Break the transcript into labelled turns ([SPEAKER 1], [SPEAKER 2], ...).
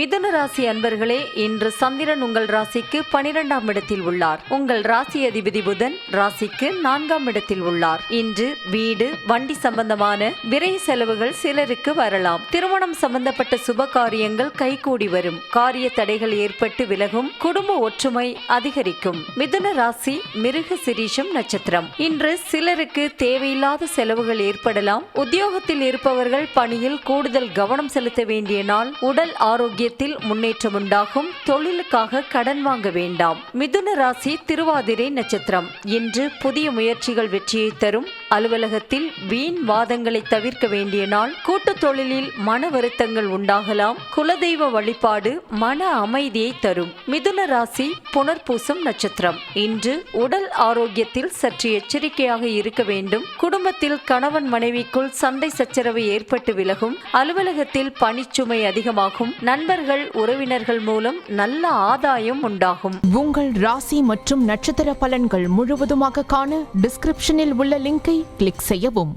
[SPEAKER 1] மிதுன ராசி அன்பர்களே, இன்று சந்திரன் உங்கள் ராசிக்கு 12ஆம் இடத்தில் உள்ளார். உங்கள் ராசி அதிபதி புதன் ராசிக்கு 4ஆம் இடத்தில் உள்ளார். இன்று வீடு, வண்டி சம்பந்தமான விரை செலவுகள் சிலருக்கு வரலாம். திருமணம் சம்பந்தப்பட்ட சுப காரியங்கள் கைகூடி வரும். காரிய தடைகள் ஏற்பட்டு விலகும். குடும்ப ஒற்றுமை அதிகரிக்கும். மிதுன ராசி மிருக சிரீஷம் நட்சத்திரம். இன்று சிலருக்கு தேவையில்லாத செலவுகள் ஏற்படலாம். உத்தியோகத்தில் இருப்பவர்கள் பணியில் கூடுதல் கவனம் செலுத்த வேண்டிய நாள். உடல் ஆரோக்கிய முன்னேற்றம் உண்டாகும். தொழிலுக்காக கடன் வாங்க வேண்டாம். மிதுன ராசி திருவாதிரை நட்சத்திரம். இன்று புதிய முயற்சிகள் வெற்றியை தரும். அலுவலகத்தில் வீண் வாதங்களை தவிர்க்க வேண்டிய நாள். கூட்டு தொழிலில் மன வருத்தங்கள் உண்டாகலாம். குலதெய்வ வழிபாடு மன அமைதியை தரும். மிதுன ராசி புனர்பூசம் நட்சத்திரம். இன்று உடல் ஆரோக்கியத்தில் சற்று எச்சரிக்கையாக இருக்க வேண்டும். குடும்பத்தில் கணவன் மனைவிக்குள் சண்டை சச்சரவு ஏற்பட்டு விலகும். அலுவலகத்தில் பணிச்சுமை அதிகமாகும். நண்பர்கள் உறவினர்கள் மூலம் நல்ல ஆதாயம் உண்டாகும்.
[SPEAKER 2] உங்கள் ராசி மற்றும் நட்சத்திர பலன்கள் முழுவதுமாக காண டிஸ்கிரிப்ஷனில் உள்ள லிங்கை கிளிக் செய்யவும்.